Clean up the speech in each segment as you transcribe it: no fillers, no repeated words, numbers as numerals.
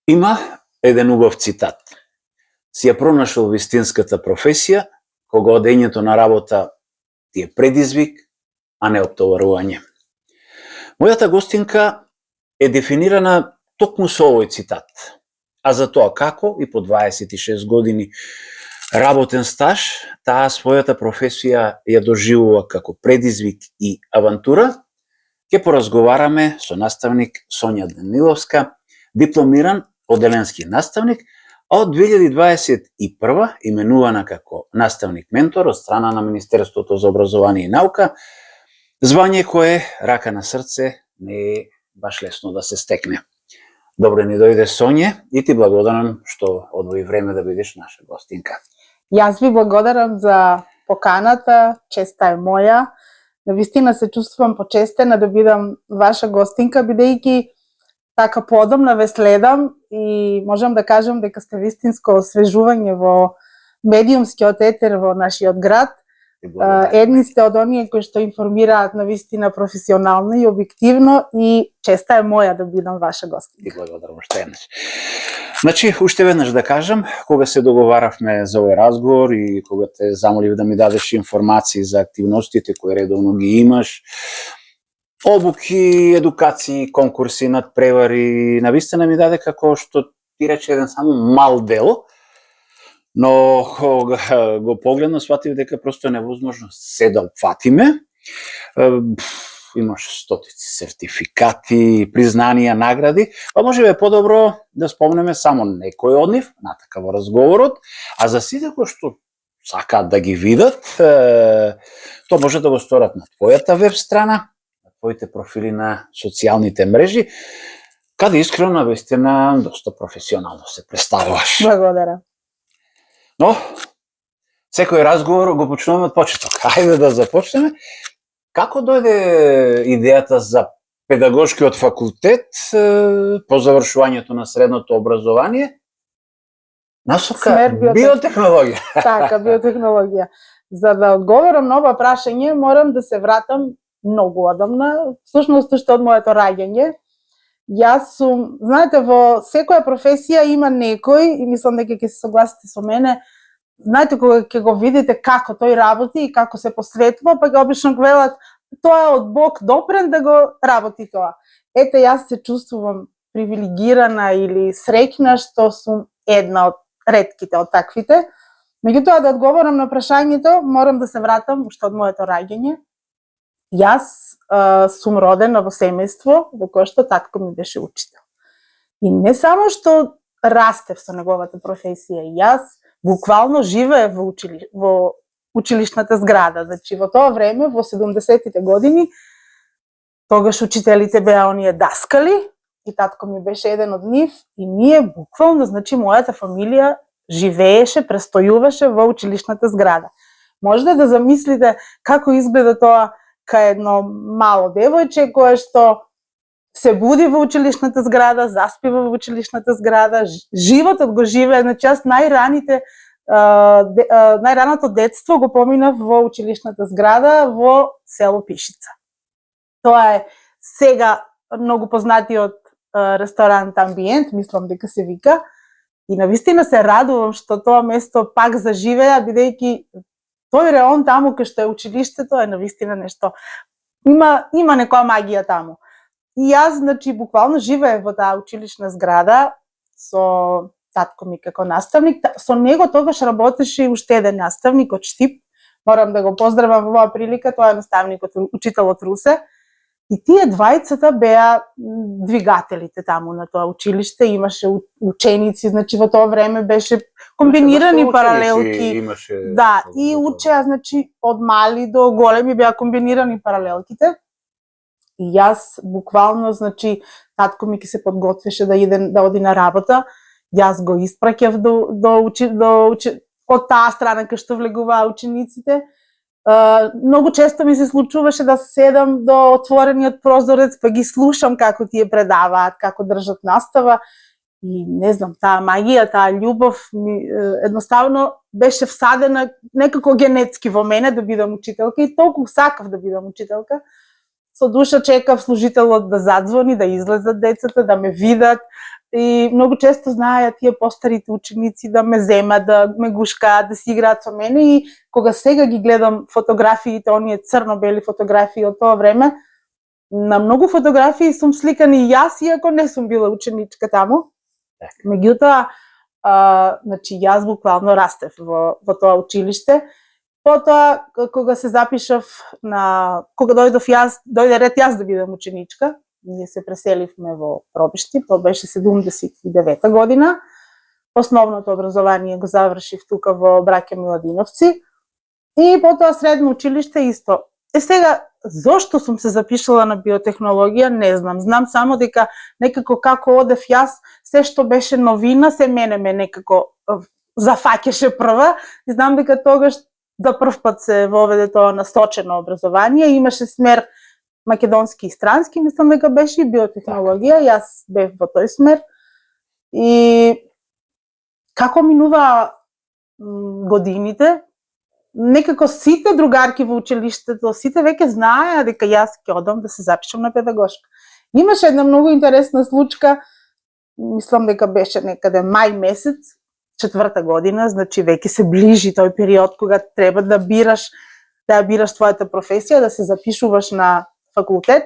Има еден убав цитат. Си ја пронашол вистинската професија, кога одењето на работа ти е предизвик, а не оптоварување. Мојата гостинка е дефинирана токму со овој цитат, а за тоа како и по 26 години работен стаж, таа својата професија ја доживува како предизвик и авантура, ќе поразговараме со наставник Сонја Даниловска, дипломиран оделенски наставник, а од 2021 именувана како наставник-ментор од страна на Министерството за образование и наука, звање кое, рака на срце, не е баш лесно да се стекне. Добро ни дојде, Сонје, и ти благодарам што одвои време да бидеш наша гостинка. Јас ви благодарам за поканата, честа е моја. Навистина се чувствувам почестена да бидам ваша гостинка, бидејќи така подобна ве следам и можам да кажам дека сте вистинско освежување во медиумскиот етер во нашиот град. Едни сте од оние кои што информираат навистина професионално и објективно и честа е моја да бидам ваша гостинка. Ти благодарам уште еднаш. Значи, уште веднаш да кажам, кога се договаравме за овој разговор и кога те замолив да ми дадеш информации за активностите кои редовно ги имаш, обуки, едукации, конкурси, надпревари, навистина ми даде како што ти рече еден само мал дел, но кога го погледна сватив дека просто е невозможно се да опфатиме. Имаш стотици сертификати, признанија, награди, па може би е подобро да спомнеме само некои од нив, натака во разговорот, а за сите кои што сакаат да ги видат, тоа може да го сторат на твојата веб страна, на твоите профили на социјалните мрежи, каде искрено навистина доста професионално се представуваш. Благодарам. Но, секој разговор го почнуваме од почеток. Хајде да започнеме. Како дојде идејата за педагошкиот факултет по завршувањето на средното образование? Насока биотехнологија. Така, биотехнологија. За да одговорам на ова прашање, морам да се вратам многу одамна, всушност уште од моето раѓање. Јас сум, знаете, во секоја професија има некој, и мислам дека ќе се согласите со мене, знаете, кога ќе го видите како тој работи и како се посветува, па ќе обично го велат, тоа е од Бог допрен да го работи тоа. Ете, јас се чувствувам привилегирана или среќна што сум една од ретките од таквите. Меѓутоа, да одговорам на прашањето, морам да се вратам уште од моето раѓање. Јас сум родена во семејство во кое што татко ми беше учител. И не само што растев со неговата професија, јас буквално живеев во училишната зграда. Значи, во тоа време, во 70-тите години, тогаш учителите беа оние даскали, и татко ми беше еден од нив, и ние буквално, значи, мојата фамилија живееше, престојуваше во училишната зграда. Можете да замислите како изгледа тоа кај едно мало девојче кое што се буди во училишната зграда, заспива во училишната зграда, животот го живее, значи јас најраното детство го поминав во училишната зграда во село Пишица. Тоа е сега многу познатиот ресторант Амбиент, мислам дека се вика, и навистина се радувам што тоа место пак заживеа, бидејќи тој реон таму кај што е училиштето е навистина нешто. Има некоја магија таму. И јас, значи, буквално живеев во таа училишна зграда со татко ми како наставник. Со него тогаш работеше и уште еден наставник од Штип. Морам да го поздравам во оваа прилика, тоа е наставникот, учител од Русе. И тие двајцата беа двигателите таму на тоа училиште, имаше ученици, значи во тоа време беше комбинирани паралелки. Да, и учеа, значи, од мали до големи беа комбинирани паралелките. И јас буквално, значи, татко ми ќе се подготвеше да оди на работа, јас го испраќав од таа страна кај што влегуваа учениците. Многу често ми се случуваше да седам до отворениот прозорец, па ги слушам како тие предаваат, како држат настава. И не знам, таа магија, таа љубов едноставно беше всадена некако генетски во мене да бидам учителка и толку сакав да бидам учителка. со душа чекав служителот да задзвони, да излезат децата, да ме видат. И многу често знаеа тие постарите ученици да ме земат, да ме гушкаат, да си играат со мене. И кога сега ги гледам фотографиите, оние црно-бели фотографии од тоа време, на многу фотографии сум сликани и јас, иако не сум била ученичка таму. Меѓутоа, значи, јас буквално растев во тоа училиште. Потоа, кога се запишав кога дојде ред јас да бидам ученичка, ние се преселивме во Пробишти, тоа беше 79 година. Основното образование го завршив тука во Браќа Миладиновци. И потоа средно училиште исто. Сега, зошто сум се запишала на биотехнологија, не знам. Знам само дека некако како одев јас, се што беше новина, се мене ме некако зафаќаше прва. И знам дека тогаш за прв пат се воведе тоа насочено образование. Имаше смер македонски и странски, мислам дека беше и биотехнологија. Јас бев во тој смер. И како минува годините, некако сите другарки во училиштето, сите веќе знаеа дека јас ќе одам да се запишам на педагошка. Имаше една многу интересна случка, мислам дека беше некаде мај месец, 4-та година, значи веќе се ближи тој период кога треба да бираш твојата професија, да се запишуваш на факултет.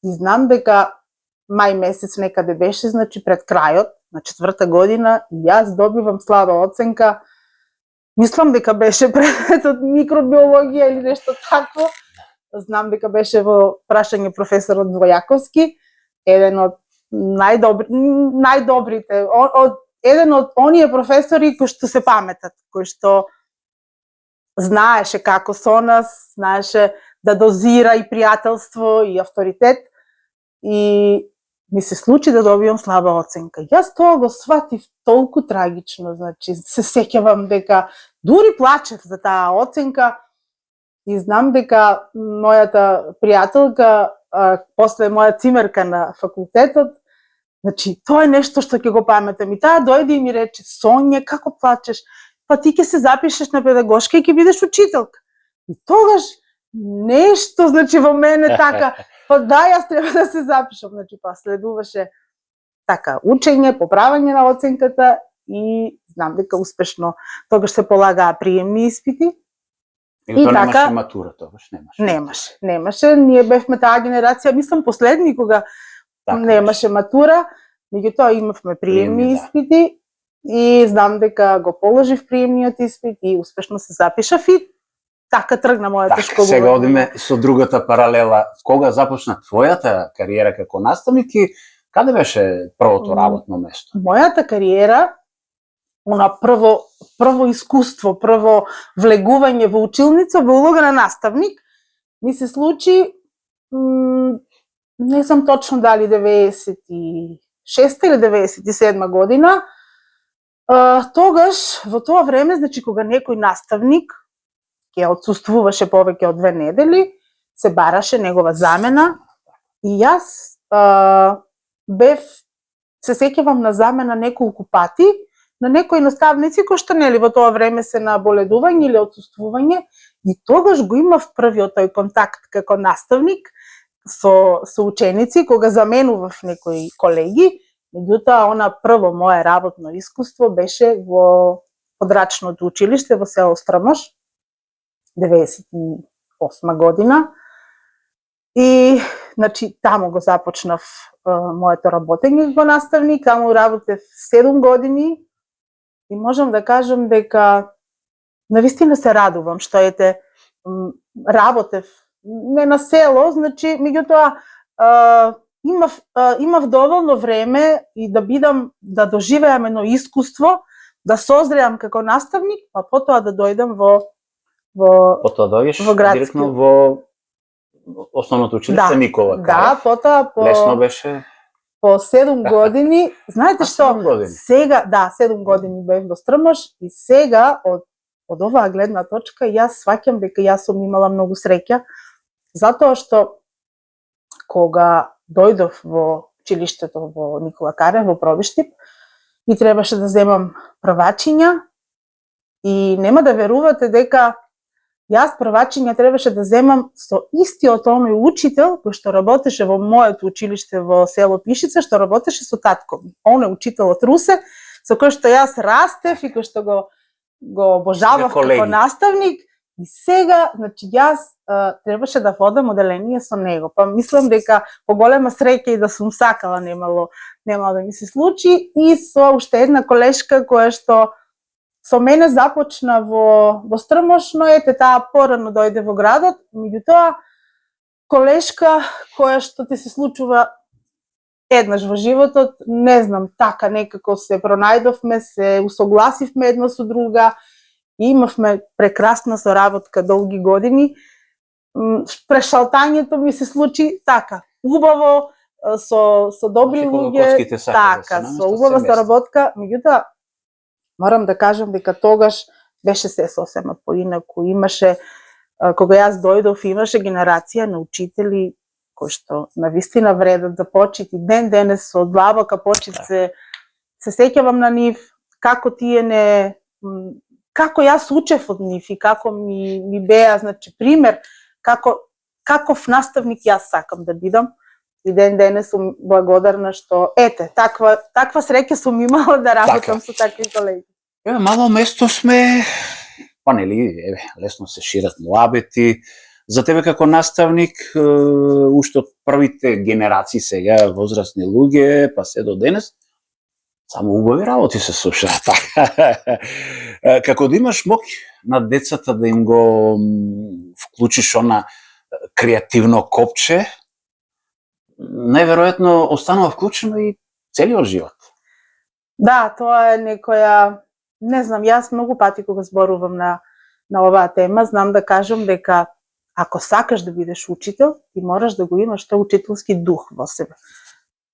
И знам дека мај месец некаде беше, значи пред крајот на 4-та година, и јас добивам слаба оценка. Мислам дека беше предметот микробиологија или нешто такво. Знам дека беше во прашање професорот Војаковски, еден од најдобрите, еден од оние професори кои што се паметат, кои што знаеше како со нас, знаеше да дозира и пријателство и авторитет. И ми се случи да добијам слаба оценка. Јас тоа го сватив толку трагично, значи се сеќавам дека дури плачев за таа оценка. И знам дека мојата пријателка, после моја цимерка на факултетот, значи тоа е нешто што ќе го паметам. И таа дојде и ми рече: Сонја, како плачеш? Па ти ќе се запишеш на педагошка и ќе бидеш учителка. И тогаш нешто, значи, во мене така, па да, јас треба да се запишам. Значи, па следуваше така учење, поправање на оценката и знам дека успешно тогаш се полагаа приемни испити. И тоа немаше матура, тогаш немаше. Немаше. Ние бевме таа генерација, мислам последни кога немаше матура, меѓутоа имавме приемни испити и знам дека го положив приемниот испит и успешно се запишав и така тргна мојата школува. Сега одиме со другата паралела. Кога започна твојата кариера како наставник и каде беше првото работно место? Мојата кариера, прво искуство, прво влегување во училница во улога на наставник, ми се случи, не знам точно дали 96 или 97 година. Тогаш, во тоа време, значи кога некој наставник ќе отсуствуваше повеќе од 2 недели, се бараше негова замена и јас се сеќавам на замена неколку пати на некои наставници кои што нели во тоа време се на боледување или отсуствување, и тогаш го имав првиот тој контакт како наставник со ученици кога заменував некои колеги. Меѓутоа, она прво мое работно искуство беше во подрачното училиште во село Стрмош, 98 година. И, значи, таму го започнав моето работење во наставник, таму работев 7 години и можам да кажам дека навистина се радувам што работев не на село, значи, меѓутоа имав доволно време и да доживеам едно искуство, да созреам како наставник, а потоа да дојдам Потоа дојдеш директно во основното училиште Никола Карев. Да, потоа лесно беше. По 7 години, знаете што? 7 години. Сега, 7 години бев во Стрмош и сега од оваа гледна точка јас сваќам дека јас сум имала многу среќа, затоа што кога дојдов во училиштето во Никола Карев во Пробишти и требаше да земам првачиња, и нема да верувате дека Јас првачиња требаше да земам со истиот оној учител кој што работеше во моето училиште во село Пишица, што работеше со татко ми. Оној учител од Русе, со кој што јас растев и кој што го обожавав како наставник. И сега, значи, јас требаше да водам оделение со него. Па мислам дека по голема среќа и да сум сакала немало да ми се случи. И со уште една колешка која што со мене започна во Стрмош, но ете таа порано дојде во градот. Меѓутоа, колешка која што ти се случува еднаш во животот, не знам, така некако се пронајдовме, се усогласивме една со друга, и имавме прекрасна соработка долги години. Прешалтањето ми се случи така, убаво, со добри луѓе, така, со убава соработка. Меѓутоа, морам да кажам дека тогаш беше се сосема поинаку. Имаше, кога јас дојдов, имаше генерација на учители кои што навистина вредат за почит и ден денес со длабока почит се сеќавам на нив, како тие како јас учев од нив и како ми беа, значи, пример, каков наставник јас сакам да бидам. И ден денес сум благодарна што, ете, таква среќа сум имала да работам со такви колеги. Мало место сме, па нели, лесно се шират муабети. За тебе како наставник, уште од првите генерации сега возрастни луѓе, па се до денес, само убави работи се слушаат. Како да имаш моќ на децата да им го вклучиш она креативно копче, најверојатно останува вклучено и целиот живот. Да, тоа е некоја, не знам, јас многу пати кога зборувам на оваа тема, знам да кажам дека ако сакаш да бидеш учител, ти мораш да го имаш тој учителски дух во себе.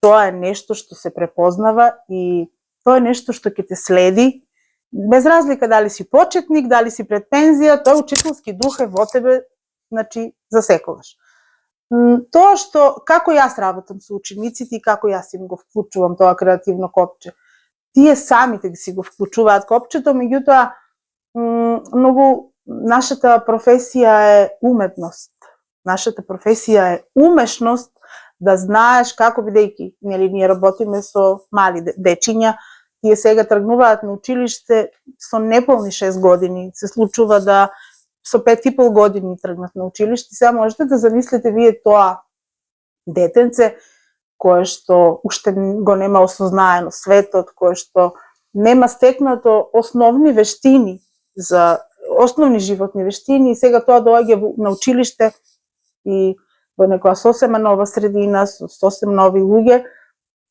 Тоа е нешто што се препознава и тоа е нешто што ќе те следи, без разлика дали си почетник, дали си пред пензија, тој учителски дух е во тебе, значи, за секогаш. Тоа што, како јас работам со учениците и како јас им го вклучувам тоа креативно копче, тие самите си го вклучуваат копчето, меѓутоа, многу, нашата професија е уметност. Нашата професија е умешност да знаеш како, бидејќи, нели, ние работиме со мали дечиња, тие сега тргнуваат на училиште со неполни 6 години. Се случува да со 5,5 години тргнат на училиште. Сега можете да замислите вие тоа детенце кое што уште го нема осознаено светот, кое што нема стекнато основни вештини за основни животни вештини, и сега тоа доаѓа на училиште и во некоја сосема нова средина, со сосем нови луѓе.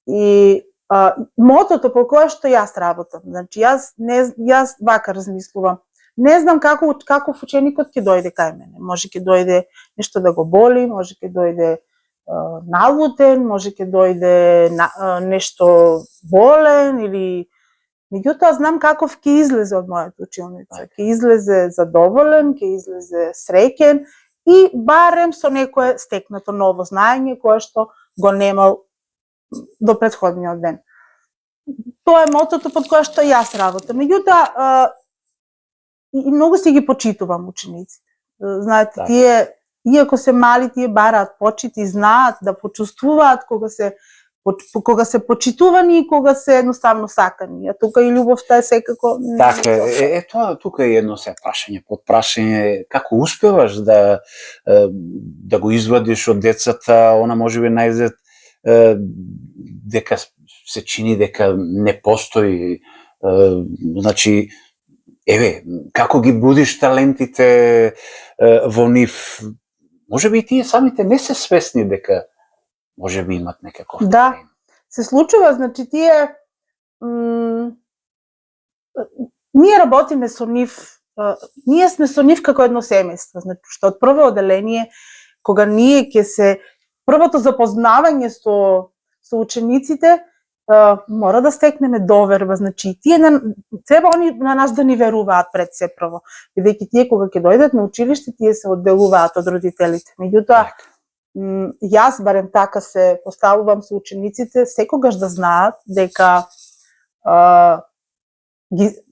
И мотото по кое што јас работам, значи јас вака размислувам. Не знам каков ученикот ќе дојде кај мене. Може ќе дојде нешто да го боли, може ќе дојде налутен, може ќе дојде нешто болен или... Меѓутоа знам каков ќе излезе од мојата училница. Ќе излезе задоволен, ќе излезе среќен и барем со некое стекнато ново знаење кое што го немал до претходниот ден. Тоа е мотото под кое што јас работам. Меѓутоа, и многу си ги почитувам учениците. Знаете, тие, иако се мали, тие бараат почит и знаат да почувствуваат кога се почитувани и кога се едноставно сакани. А тука и љубовта е секако... Така е, тоа тука е едно се прашање, подпрашање, како успеваш да го извадиш од децата, она можеби најзад дека се чини дека не постои, значи, како ги будиш талентите во нив, можеби и тие самите не се свесни дека може би имат некако. Да, се случува, значи тие... ние работиме со нив, ние сме со нив како едно семејство, значи што од прво оделение, кога ние ќе се... Првото запознавање со учениците, мора да стекнеме доверба, значи тие треба они на нас да ни веруваат пред се прво, бидејќи тие кога ќе дојдат на училиште, тие се одделуваат од родителите. Меѓутоа, јас барем така се поставувам со учениците, секогаш да знаат дека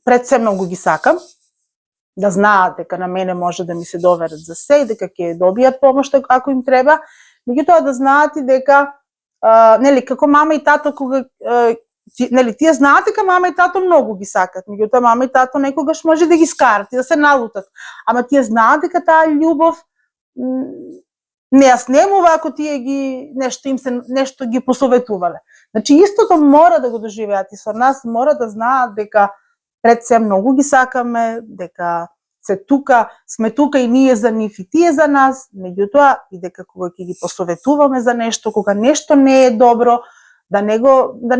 пред се многу ги сакам да знаат дека на мене може да ми се доверат за се и дека ќе добијат помош ако им треба, меѓутоа да знаат и дека нели како мама и тато кога нели тие знаат дека мама и тато многу ги сакат, меѓутоа мама и тато некогаш може да ги скарат и да се налутат, ама тие знаат дека таа љубов не ја снемува ако тие ги нешто ги посоветувале. Значи истото мора да го доживеат и со нас, мора да знаат дека пред се многу ги сакаме, дека сме тука и ние за нив и тие за нас, меѓутоа и дека кога ќе ги посоветуваме за нешто, кога нешто не е добро, да не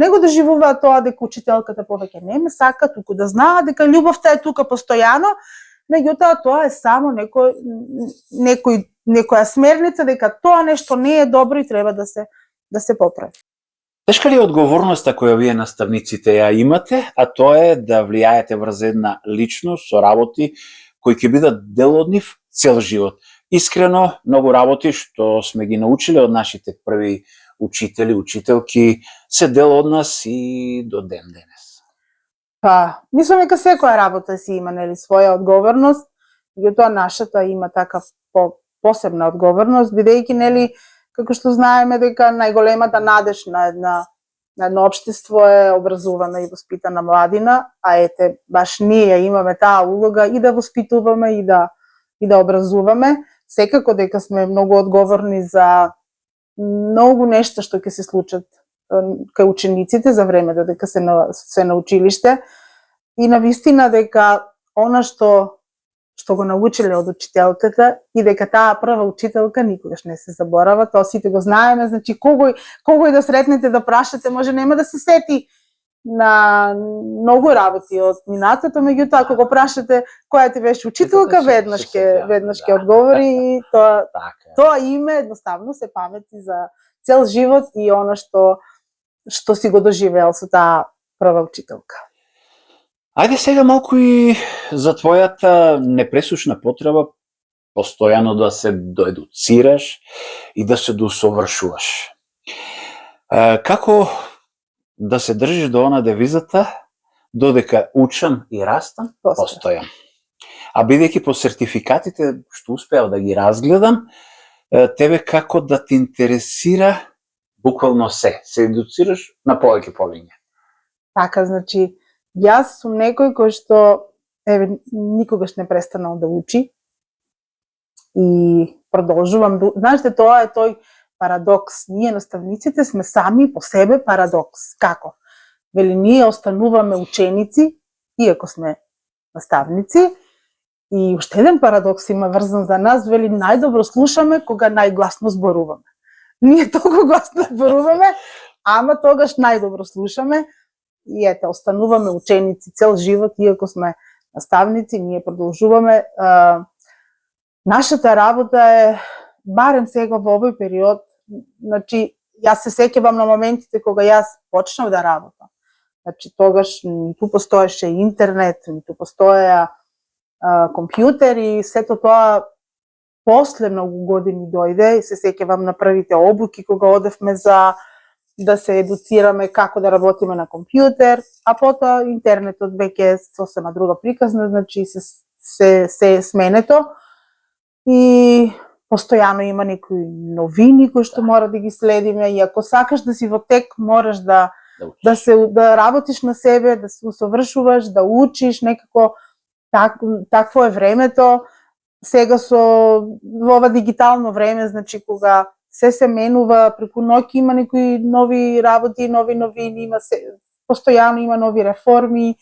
го доживуваат тоа дека учителката повеќе не ме сака, туку да знаат дека љубовта е тука постојано, меѓутоа тоа е само некоја смерница дека тоа нешто не е добро и треба да се поправи. Тешка ли е одговорноста која вие наставниците ја имате, а тоа е да влијаете врз една личност со работи кои ќе бидат дел од нив цел живот? Искрено, многу работи што сме ги научиле од нашите први учители, учителки, се дел од нас и до ден денес. Мислам дека секоја работа си има нели своја одговорност, меѓутоа нашата има така посебна одговорност, бидејќи нели како што знаеме дека најголемата надеж на едно општество е образувана и воспитана младина, а ете баш ние имаме таа улога и да воспитуваме и да образуваме. Секако дека сме многу одговорни за многу нешта што ќе се случат кај учениците за времето дека се на училиште и навистина дека она што го научиле од учителката и дека таа прва учителка никогаш не се заборава, тоа сите го знаеме, значи кого и да сретнете да прашате, може нема да се сети на многу работи од минатото, меѓутоа ако го прашате која ти беше учителка, веднаш ќе одговори и тоа име едноставно се памети за цел живот и она што си го доживеал со таа прва учителка. Ајде сега малку и за твојата непресушна потреба постојано да се доедуцираш и да се доусовршуваш. Како да се држиш до она девизата додека учам и растам, постојам. А бидејќи по сертификатите што успеав да ги разгледам, тебе како да те интересира буквално се едуцираш на повеќе полиња. Така, значи, јас сум некој кој што никогаш не престанал да учи и продолжувам. Знаете, тоа е тој парадокс. Ние наставниците сме сами по себе парадокс. Како? Вели, ние остануваме ученици, иако сме наставници, и уште еден парадокс има врзан за нас, вели, најдобро слушаме кога најгласно зборуваме. Ние толку гласно зборуваме, ама тогаш најдобро слушаме и ете, остануваме ученици цел живот, иако сме наставници, ние продолжуваме. Нашата работа е, барем сега во овој период, значи, јас се сеќавам на моментите кога јас почнав да работам. Значи, тогаш ниту постоеше интернет, ниту постоеа компјутер и сето тоа после многу години дојде и се сеќавам на првите обуки кога одевме за да се едуцираме како да работиме на компјутер, а потоа интернетот веќе е сосема друга приказна, значи се е сменето и постојано има некои новини кои што мора да ги следиме и ако сакаш да си во тек, мораш да работиш на себе, да се усовршуваш, да учиш, некако такво е времето. Сега во ова дигитално време, значи кога се менува, преку ноќ има некои нови работи, нови новини, постојано има нови реформи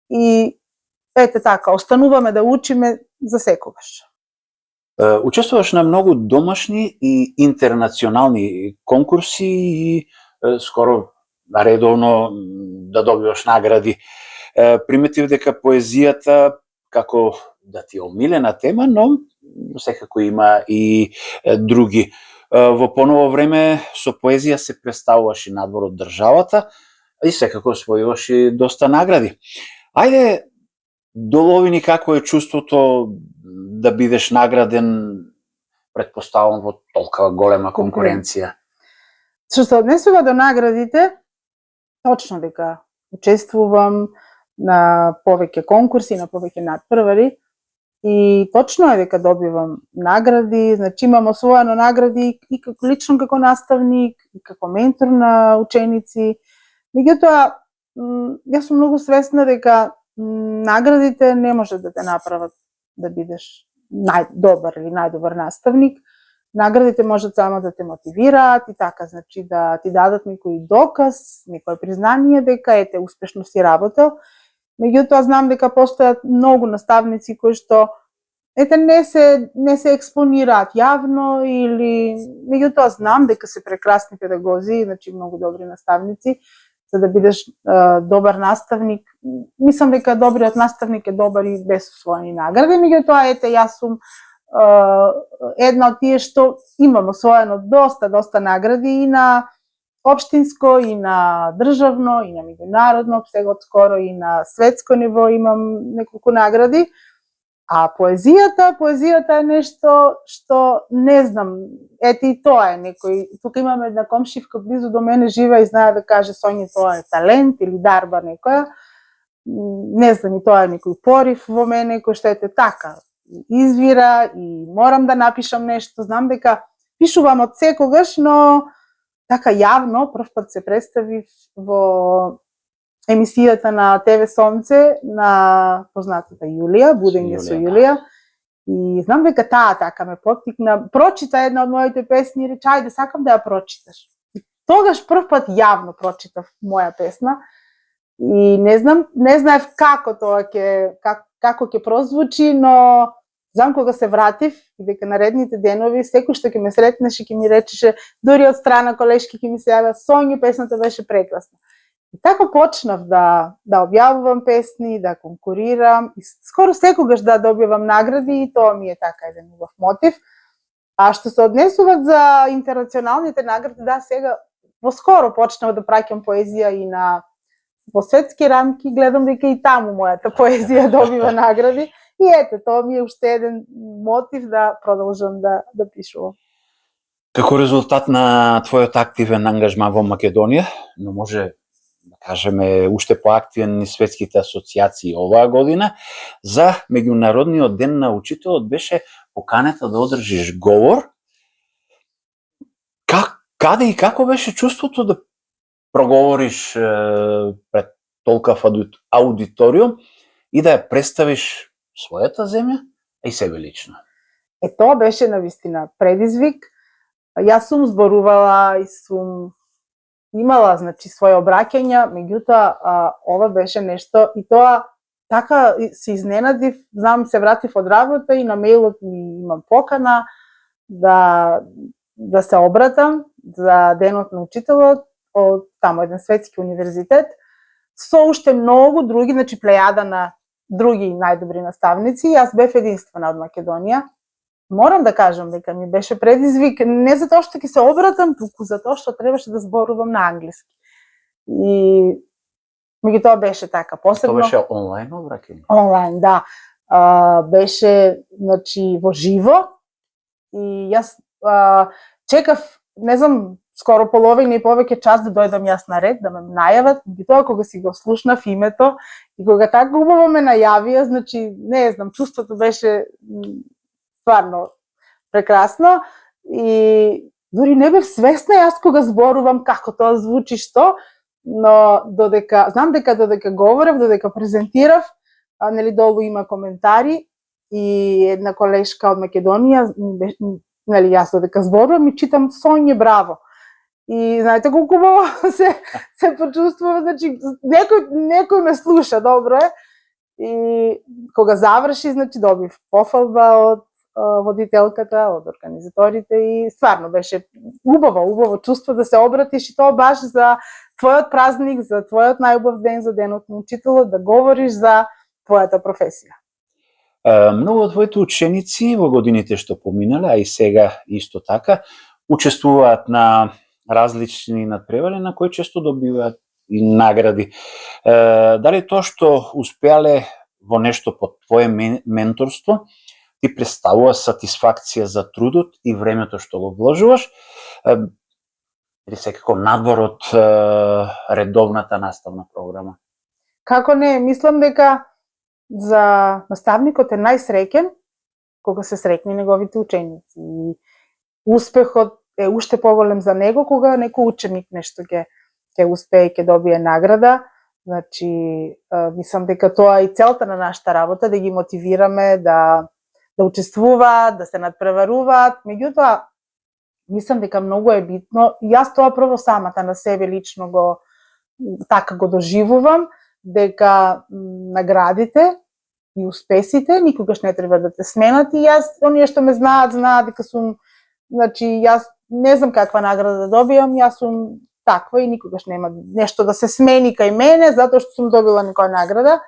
и ете така, остануваме да учиме за секогаш. Учествуваш на многу домашни и интернационални конкурси и скоро редовно да добиваш награди. Приметив дека поезијата како да ти е омилена тема, но секако има и други. Во поново време со поезија се представуваш и надвор од државата и секако освојуваш и доста награди. Ајде, долови ни како е чувството да бидеш награден, предпоставам, во толкова голема конкуренција. Што се однесува до наградите, точно дека учествувам на повеќе конкурси, на повеќе надпревари, И точно е дека добивам награди, значи имам освоено награди и како лично како наставник, и како ментор на ученици. Меѓутоа, јас сум многу свесна дека наградите не може да те направат да бидеш најдобар или најдобар наставник. Наградите можат само да те мотивираат и така, значи да ти дадат некој доказ, некое признание дека ете успешно си работел. Меѓутоа знам дека постојат многу наставници кои што ете не се експонираат јавно или меѓутоа знам дека се прекрасни педагози, значи многу добри наставници. За да бидеш добар наставник, мислам дека добриот наставник е добар и без освоени награди, меѓутоа ете јас сум една од тие што имам освоено доста награди и на општинско, и на државно, и на меѓународно, сега отскоро и на светско ниво имам неколку награди. А поезијата е нешто што не знам, ете и тоа е некој, тука имам една комшивка близу до мене жива и знае да каже Соња тоа е талент или дарба некоја. Не знам, и тоа е некој порив во мене кој што ете така извира и морам да напишам нешто, знам дека пишувам од секогаш, но така јавно прв пат се представив во емисијата на ТВ Сонце на познатата Јулија, Будење со Јулија. И знам дека таа така ме поттикна, прочита една од моите песни и рече ајде сакам да ја прочиташ. И тогаш прв пат јавно прочитав моја песна и не знаев како тоа како ќе прозвучи, но знам кога се вратив и дека наредните денови секој што ќе ме сретнеше ќе ми речеше, дури од страна колешки ќе ми се јавија Соња, песната беше прекрасна. И така почнав да објавувам песни, да конкурирам и скоро секогаш да добивам награди и тоа ми е така еден убав мотив. А што се однесува за интернационалните награди, да, сега поскоро почнав да праќам поезија и во светски рамки, гледам дека и таму мојата поезија добива награди и ете, тоа ми е уште еден мотив да продолжам да пишувам. Како резултат на твојот активен ангажман во Македонија, но може да кажеме уште поактивен низ светските асоциации оваа година, за меѓународниот ден на учителот беше поканета да одржиш говор. Каде и како беше чувството да проговориш пред толкав аудиториум и да ја представиш својата земја, а и себе лично? Тоа беше навистина предизвик. Јас сум зборувала и сум имала, значи, своје обраќања, меѓутоа ова беше нешто и тоа така се изненадив, знам се вратив од работа и на мејлот ми имам покана да се обратам за денот на учителот од таму еден светски универзитет со уште многу други, значи плејада на други најдобри наставници. Јас бев единствена од Македонија. Морам да кажам дека ми беше предизвик не затоа што ќе се обратам, туку затоа што требаше да зборувам на англиски. И меѓутоа беше така, посебно. Тоа беше онлайн обраќање? Онлайн, да. Беше, значи, во живо и јас чекав, не знам, скоро половина и повеќе час да дојдам јас на ред, да ме најават, и тоа кога си го слушнав името и кога така убаво ме најавија, значи, не знам, чувството беше стварно прекрасно и дури не бев свесна јас кога зборувам како тоа звучи што, но знам дека додека говорев, додека презентирав, нели долу има коментари и една колешка од Македонија, нели јас додека зборувам и читам Соње браво. И знаете колку убаво се почувствува, значи некој ме слуша, добро е. И кога заврши, значи добив пофалба од водителката, од организаторите и стварно беше убаво чувство да се обратиш и тоа баш за твојот празник, за твојот најубав ден, за денот на учителот, да говориш за твојата професија. Многу од твоите ученици во годините што поминале, а и сега исто така, учествуваат на различни надпревари на кои често добиваат и награди. Дали тоа што успеале во нешто под твое менторство ти представува сатисфакција за трудот и времето што го вложуваш, или секако надвор од редовната наставна програма? Како не, мислам дека за наставникот е најсреќен кога се срекне неговите ученици. И успехот е уште поголем за него кога некој ученик нешто ќе успее и ќе добие награда. Значи, мислам дека тоа е и целта на нашата работа, да ги мотивираме да учествуваат, да се надпреваруваат. Меѓутоа, мислам дека многу е битно, јас тоа прво самата на себе лично го доживувам, дека наградите и успесите никогаш не треба да те сменат и јас, оние што ме знаат дека сум, значи, јас не знам каква награда да добијам, јас сум таква и никогаш нема нешто да се смени кај мене затоа што сум добила некоја награда.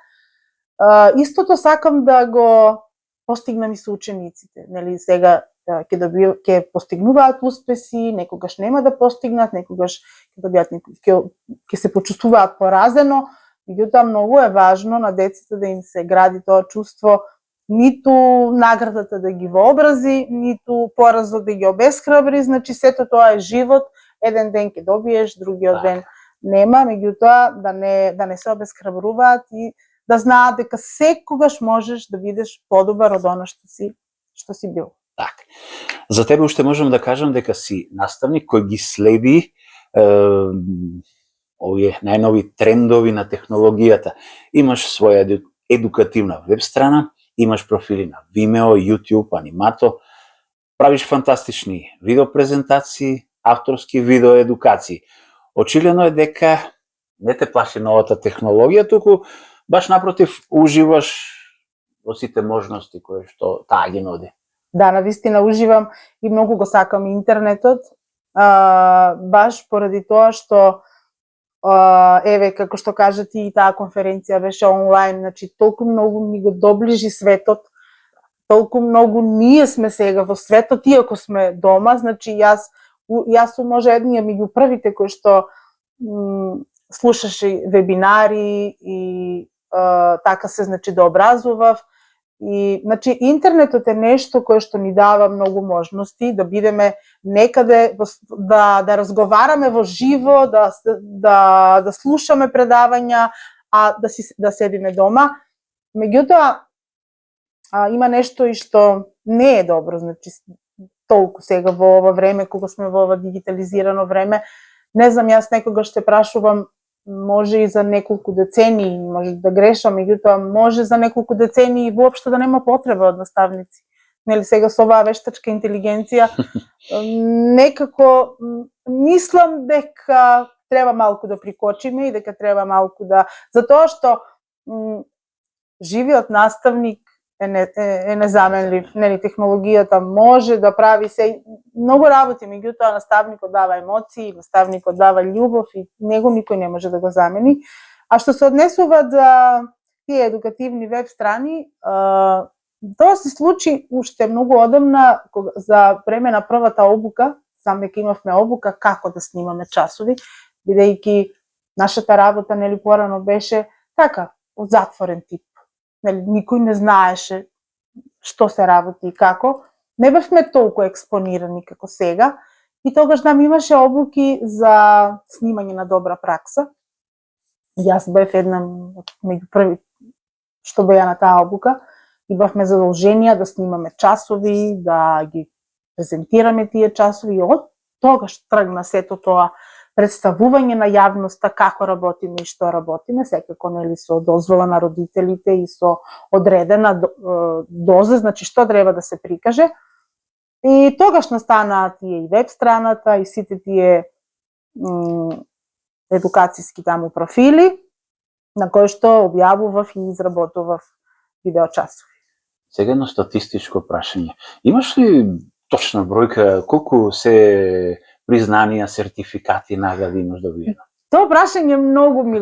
Истото сакам да го постигнам и со учениците, нели, сега ќе постигнуваат успеси, некогаш нема да постигнат, некогаш ќе добијат ќе се почувствуваат поразено, меѓутоа многу е важно на децата да им се гради тоа чувство, ниту наградата да ги вообрази, ниту поразот да ги обесхрабри, значи сето тоа е живот, еден ден ќе добиеш, другиот ден нема, меѓутоа да не се обесхрабруваат и да знаат дека секогаш можеш да бидеш подобар од она што си бил. Така. За тебе уште можам да кажам дека си наставник кој ги следи овие најнови трендови на технологијата. Имаш своја едукативна веб страна, имаш профили на Vimeo, YouTube, Animato, правиш фантастични видеопрезентации, авторски видеоедукации. Очигледно е дека не те плаши новата технологија, туку баш напротив уживаш во сите можности кои што таа ги нуди. Да, навистина уживам и многу го сакам интернетот, баш поради тоа што еве, како што кажа ти, и таа конференција беше онлайн, значи толку многу ми го доближи светот, толку многу ние сме сега во светот, иако сме дома, значи јас сум може еднија меѓу првите кои што слушаше вебинари и така се, значи, да образував. И, значи, интернетот е нешто кое што ни дава многу можности да бидеме некаде, да разговараме во живо, да слушаме предавања, а да седиме дома. Меѓутоа, има нешто и што не е добро, значи, толку сега во ова време, кога сме во ова дигитализирано време. Не знам, јас некогаш се прашувам, може и за неколку децении, може да грешам, меѓутоа може за неколку децении воопшто да нема потреба од наставници. Нели, сега со оваа вештачка интелигенција, некако мислам дека треба малку да прикочиме и дека треба малку да... Затоа што живиот наставник е незаменлив. Нели, технологијата може да прави многу работи, меѓутоа наставникот дава емоции, наставникот дава љубов и него никој не може да го замени. А што се однесува за тие едукативни веб страни, тоа се случи уште многу одамна за време на првата обука, знам дека имавме обука како да снимаме часови, бидејќи нашата работа, нели, порано беше така, од затворен тип. Нели, никој не знаеше што се работи и како. Не бевме толку експонирани како сега и тогаш нам имаше обуки за снимање на добра пракса. Јас бев една меѓу први што беа на таа обука и бевме задолженија да снимаме часови, да ги презентираме тие часови и од тогаш тргна сето тоа представување на јавноста како работиме и што работиме, секако, нели, со дозвола на родителите и со одредена доза, значи што треба да се прикаже. И тогаш настанаа тие и веб страната и сите тие едукацијски таму профили на кои што објавував и изработував видеочасови. Сега едно статистичко прашање. Имаш ли точна бројка колку се признанија, сертификати, награди имаш добиено? Тоа прашање многу ми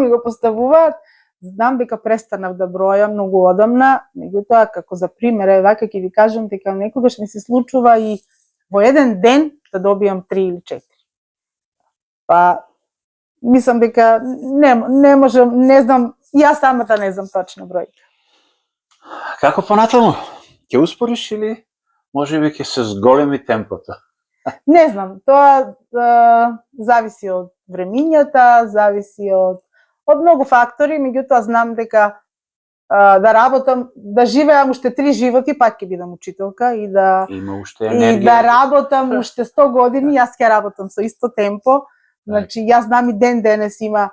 го поставуваат. Знам дека престанав да бројам многу одамна, меѓутоа како за пример, вака ќе ви кажам дека некогаш ми се случува и во еден ден да добијам 3 или 4. Па мислам дека не можам, не знам, јас самата не знам точна бројка. Како понатаму? Ќе успориш или можеби ќе се зголеми темпото? Не знам, тоа зависи од времињата, зависи од многу фактори, меѓутоа знам дека да работам, да живеам уште 3 животи, пак ќе бидам учителка и да Има уште енергија. да работам уште 100 години, јас ќе работам со исто темпо. Значи, јас знам и ден денес има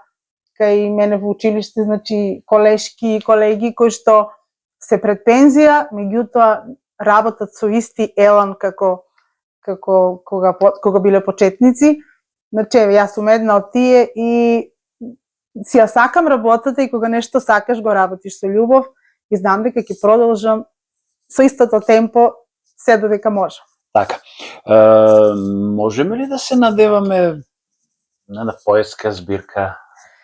кај мене во училиште, значи, колешки и колеги кои што се пред пензија, меѓутоа работат со исти елан како кога биле почетници. Значи, јас сум една од тие и си ја сакам работата и кога нешто сакаш го работиш со љубов и знам дека ќе продолжам со истото темпо се додека можам. Така. Можеме ли да се надеваме на поетска збирка?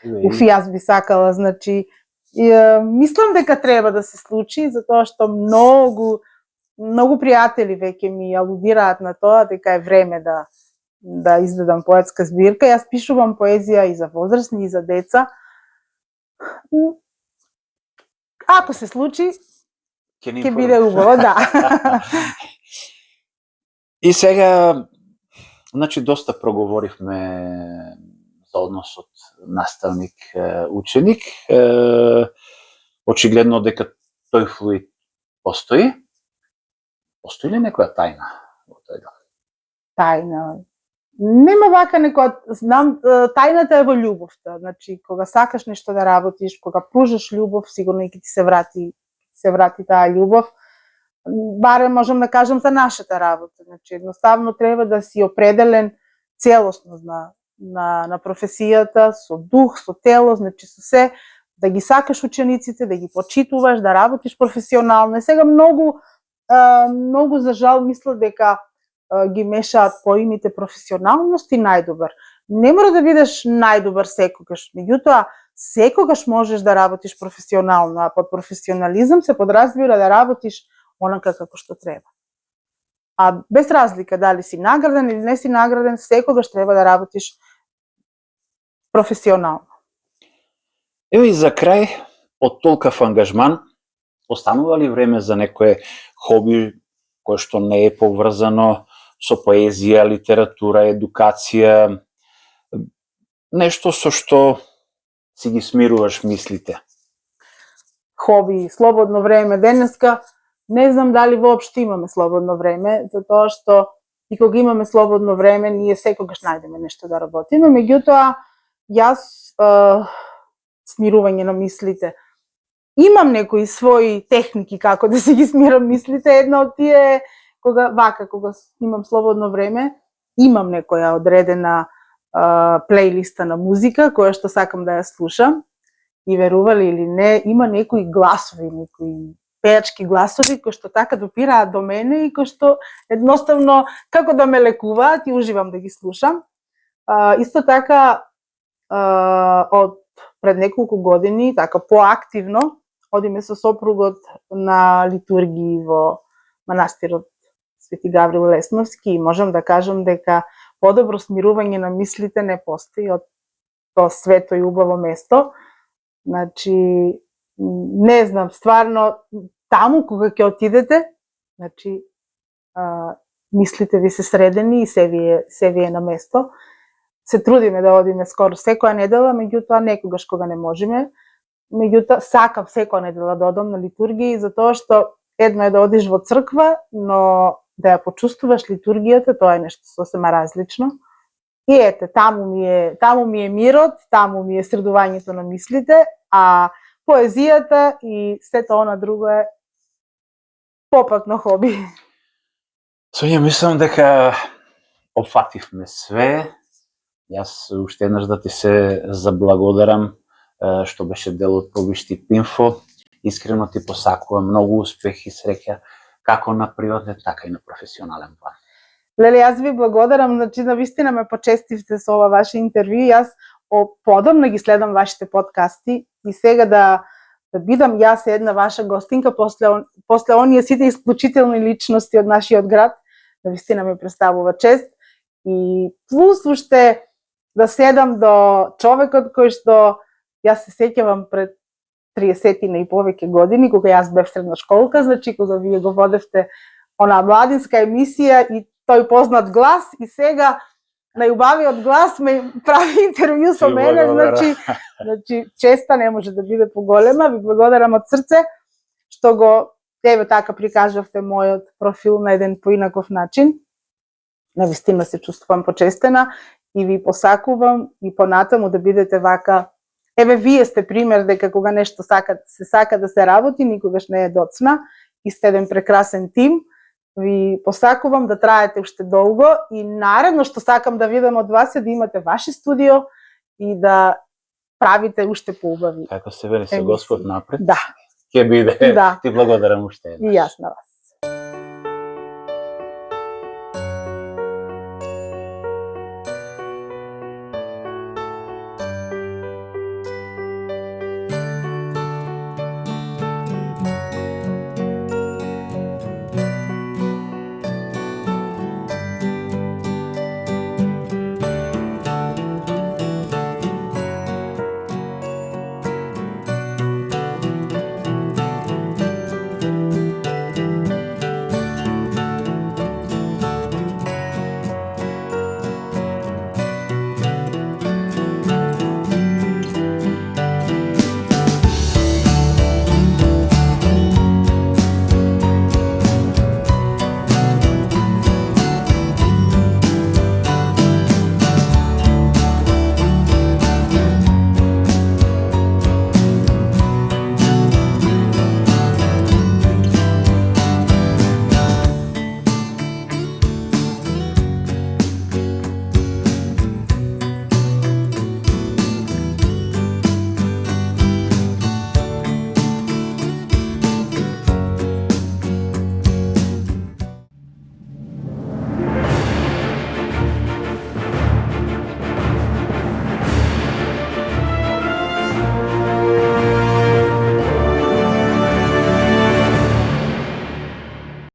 Јас би сакала, значи, мислам дека треба да се случи, затоа што многу пријатели веќе ми алудираат на тоа дека е време да издадам поетска збирка. Јас пишувам поезија и за возрастни и за деца. Ако се случи, ќе биде убаво, да. И сега, значи, доста проговоривме за односот наставник-ученик. Очигледно дека тој флуид постои. Постои ли некоја тајна во тој дел? Тајна. Нема вака некоја, знам, тајната е во љубовта. Значи, кога сакаш нешто да работиш, кога пружаш љубов, сигурно и ќе ти се врати таа љубов. Барем можам да кажам за нашата работа. Значи, едноставно треба да си определен целосно на професијата, со дух, со тело, значи со се, да ги сакаш учениците, да ги почитуваш, да работиш професионално. И сега многу за жал мислат дека ги мешаат поимите професионалност и најдобар. Не мора да бидеш најдобар секогаш, меѓутоа секогаш можеш да работиш професионално, а под професионализам се подразбира да работиш онака како што треба. А без разлика дали си награден или не си награден, секогаш треба да работиш професионално. Ево и за крај, од толкав ангажман, останува ли време за некое хоби кое што не е поврзано со поезија, литература, едукација, нешто со што си ги смируваш мислите? Хоби, слободно време. Денеска не знам дали воопшто имаме слободно време, затоа што и кога имаме слободно време, ние секогаш најдеме нешто да работиме, меѓутоа јас смирување на мислите. Имам некои своји техники како да си ги смирам мислите. Една од тие е кога имам слободно време, имам некоја одредена плейлиста на музика која што сакам да ја слушам. И верували или не, има некои гласови, некои пејачки гласови кои што така допираат до мене и кои што едноставно како да ме лекуваат и уживам да ги слушам. Исто така од пред неколку години, така поактивно, одиме со сопругот на литургии во манастирот Свети Гаврил Лесновски и можам да кажам дека подобро смирување на мислите не постои од тоа свето и убаво место. Значи, не знам, стварно, таму кога ќе отидете, значи, мислите ви се средени и се ви е на место. Се трудиме да одиме скоро секоја недела, меѓутоа некогаш кога не можеме. Меѓутоа, сакам секоја недела да одам на литургија, затоа што едно е да одиш во црква, но да ја почувствуваш литургијата, тоа е нешто сосема различно. И ете, таму ми е мирот, таму ми е средувањето на мислите, а поезијата и сето она друго е попатно хоби. Сонја, мислам дека опфативме све. Јас уште еднаш да ти се заблагодарам што беше дел од Пробиштип Инфо. Искрено ти посакувам многу успех и среќа како на приватен, така и на професионален план. Леле, јас ви благодарам, значи навистина ме почестивте со ова ваше интервју. Јас подобно ги следам вашите подкасти и сега да бидам јас една ваша гостинка после оние сите исклучителни личности од нашиот град, навистина ме представува чест. И плюс уште да седам до човекот кој што јас се сеќавам пред 30 и повеќе години, кога јас бев средна школка, значи кога вие го водевте она младинска емисија и тој познат глас, и сега најубавиот глас ме прави интервју со Ти мене, благодарам. значи честа не може да биде поголема. Ви благодарам од срце што го тебе така прикажавте мојот профил на еден поинаков начин. Навистина се чувствувам почестена и ви посакувам и понатаму да бидете вака. Еве, вие сте пример дека кога нешто се сака да се работи, никогаш не е доцна и сте еден прекрасен тим. Ви посакувам да траете уште долго и наредно што сакам да видам од вас е да имате ваше студио и да правите уште поубави. Како се вели, со Господ напред. Да. Ќе биде. Да. Ти благодарам уште еднаш. И јас на вас.